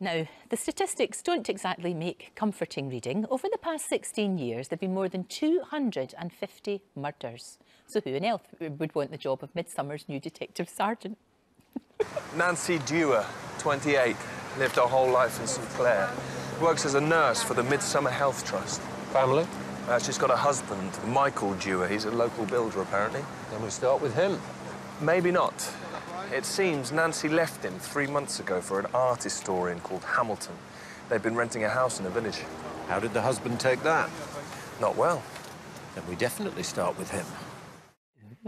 Now, the statistics don't exactly make comforting reading. Over the past 16 years, there have been more than 250 murders. So who on earth would want the job of Midsommer's new detective sergeant? Nancy Dewar, 28, lived her whole life in St Clair. Works as a nurse for the Midsomer Health Trust. Family? She's got a husband, Michael Dewar. He's a local builder, apparently. Then we start with him. Maybe not. It seems Nancy left him 3 months ago for an art historian called Hamilton. They've been renting a house in a village. How did the husband take that? Not well. Then we definitely start with him.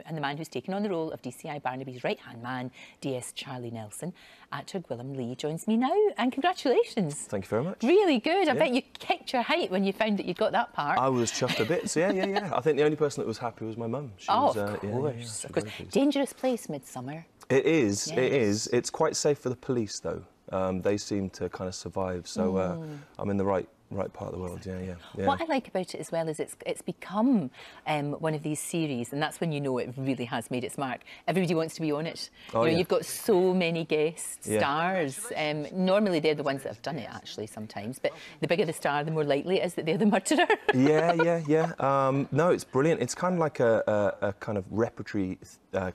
And the man who's taken on the role of DCI Barnaby's right-hand man, DS Charlie Nelson, actor Gwilym Lee, joins me now. And congratulations. Thank you very much. Really good. I bet you kicked your height when you found that you got that part. I was chuffed a bit. So yeah. I think the only person that was happy was my mum. Of course. Dangerous place, Midsomer. It is, yes. It is. It's quite safe for the police, though. They seem to kind of survive, so I'm in the right part of the world, yeah. What I like about it as well is it's become one of these series, and that's when you know it really has made its mark. Everybody wants to be on it. You've got so many guest stars. Normally they're the ones that have done it, actually, sometimes, but the bigger the star, the more likely it is that they're the murderer. Yeah. No, it's brilliant. It's kind of like a kind of repertory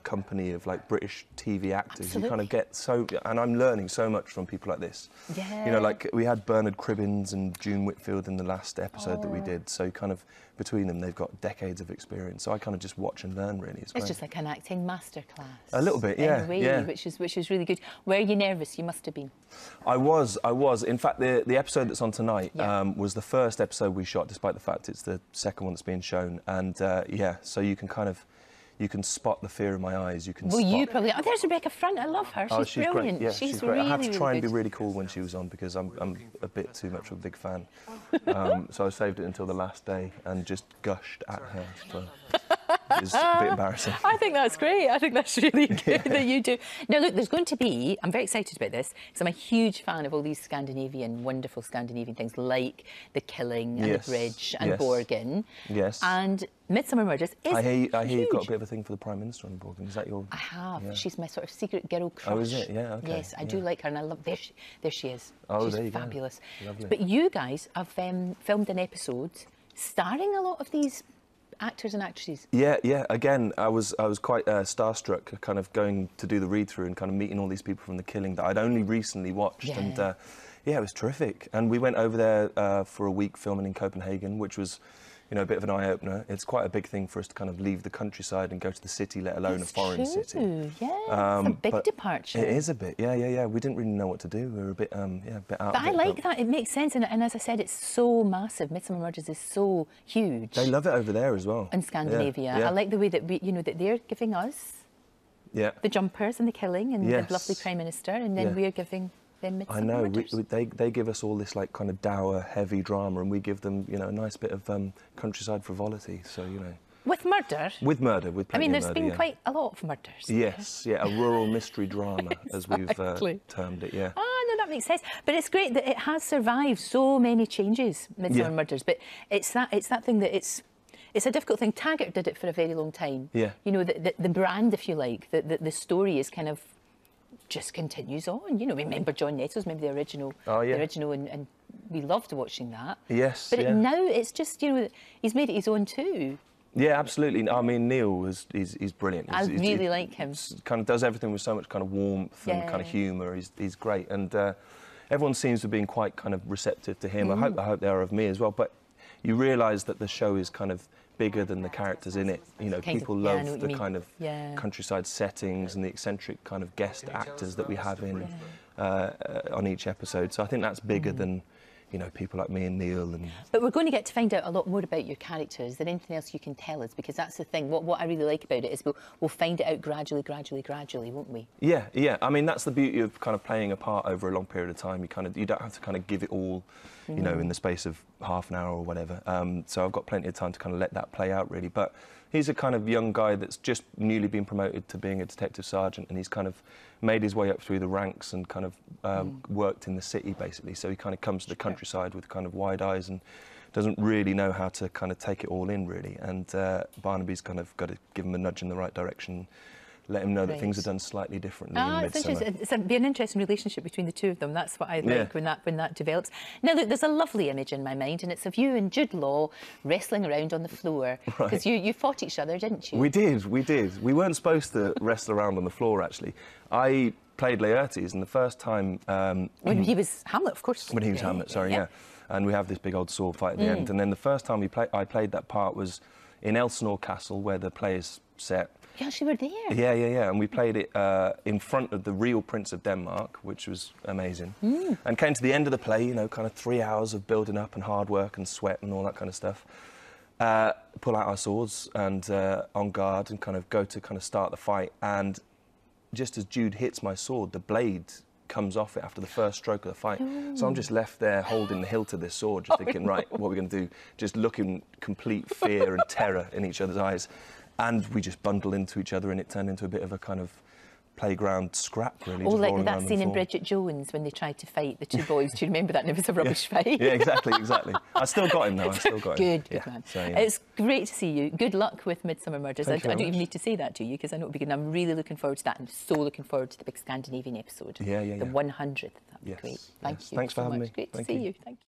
company of like British TV actors. Absolutely. You kind of get and I'm learning so much from people like this. Yeah. You know, like we had Bernard Cribbins and June Whitfield in the last episode that we did. So kind of between them, they've got decades of experience. So I kind of just watch and learn, really. It's just like an acting masterclass. A little bit, yeah. In a way, which is really good. Were you nervous? You must have been. I was. In fact, the episode that's on tonight was the first episode we shot, despite the fact it's the second one that's being shown. And so you can kind of. You can spot the fear in my eyes. You can. Well, you probably. Oh, there's Rebecca Front. I love her. She's brilliant. Great. Yeah, she's great. really, I had to try and be good. really cool when she was on because I'm a bit too much of a big fan. So I saved it until the last day and just gushed at her. It was a bit embarrassing. I think that's great. I think that's really good that you do. Now, look, there's going to be, I'm very excited about this, because I'm a huge fan of all these wonderful Scandinavian things, like The Killing and The Bridge and Borgen. Yes. And Midsomer Murders is I hear huge. You've got a bit of a thing for the Prime Minister on Borgen. Is that your... I have. Yeah. She's my sort of secret girl crush. Oh, is it? Yeah, okay. Yes, I do like her, and I love... There she is. Oh, she's there you fabulous. Go. Lovely. But you guys have filmed an episode starring a lot of these actors and actresses. Yeah. Again, I was quite starstruck, kind of going to do the read-through and kind of meeting all these people from The Killing that I'd only recently watched. Yeah. And it was terrific. And we went over there for a week filming in Copenhagen, which was, a bit of an eye-opener. It's quite a big thing for us to kind of leave the countryside and go to the city, let alone a foreign city. Yeah, it's a big departure. It is a bit, yeah. We didn't really know what to do. We were a bit, a bit out But of it. I like that. It makes sense. And as I said, it's so massive. Midsomer Murders is so huge. They love it over there as well. In Scandinavia. Yeah. I like the way that that they're giving us the jumpers and The Killing and the lovely Prime Minister, and then we're giving them Midsomer Murders. I know. They give us all this like kind of dour, heavy drama, and we give them, a nice bit of countryside frivolity. So, With murder? With murder, with plenty of murder, there's been quite a lot of murders. Yes, a rural mystery drama, as we've termed it, Oh, no, that makes sense. But it's great that it has survived so many changes, Midsomer Murders. But it's that thing that it's a difficult thing. Taggart did it for a very long time. Yeah. The brand, if you like, the story is kind of just continues on. Remember John Nettles, maybe the original. Oh, yeah. The original, and we loved watching that. Yes, But now it's just, he's made it his own too. Yeah, absolutely. I mean, Neil he's brilliant. I really like him. Kind of does everything with so much kind of warmth and kind of humour. He's great, and everyone seems to have been quite kind of receptive to him. I hope they are of me as well. But you realise that the show is kind of bigger than the characters in it. People love the kind of countryside settings and the eccentric kind of guest actors that we have in on each episode. So I think that's bigger than people like me and Neil. But we're going to get to find out a lot more about your characters. Is there anything else you can tell us? Because that's the thing. What I really like about it is we'll find it out gradually, won't we? Yeah. I mean, that's the beauty of kind of playing a part over a long period of time. You don't have to kind of give it all, in the space of half an hour or whatever. So I've got plenty of time to kind of let that play out, really. But he's a kind of young guy that's just newly been promoted to being a detective sergeant, and he's kind of made his way up through the ranks and kind of worked in the city, basically. So he kind of comes to the countryside with kind of wide eyes and doesn't really know how to kind of take it all in, really. And Barnaby's kind of got to give him a nudge in the right direction, let him know that things are done slightly differently in Midsomer. It's be an interesting relationship between the two of them. That's what I like when that develops. Now, look, there's a lovely image in my mind, and it's of you and Jude Law wrestling around on the floor. Because you fought each other, didn't you? We did. We weren't supposed to wrestle around on the floor, actually. I played Laertes, and the first time... when he was Hamlet, of course. When he was Hamlet, sorry, yeah. And we have this big old sword fight at the end. And then the first time I played that part was in Elsinore Castle, where the play is set. You actually were there? Yeah. And we played it in front of the real Prince of Denmark, which was amazing. And came to the end of the play, you know, kind of 3 hours of building up and hard work and sweat and all that kind of stuff. Pull out our swords and on guard and kind of go to kind of start the fight. And just as Jude hits my sword, the blade comes off it after the first stroke of the fight. So I'm just left there holding the hilt of this sword, just thinking, right, what are we going to do? Just looking complete fear and terror in each other's eyes. And we just bundled into each other, and it turned into a bit of a kind of playground scrap, really. Oh, like that scene in Bridget Jones when they tried to fight the two boys. Do you remember that? And it was a rubbish fight. Yeah, exactly. I still got him, though. Good man. So, It's great to see you. Good luck with Midsomer Murders. I don't even need to say that to you, because I know it'll be good. I'm really looking forward to that. I'm so looking forward to the big Scandinavian episode. Yeah. The 100th. That'd be great. Thank you. Thanks for having me. Great to see you. Thank you.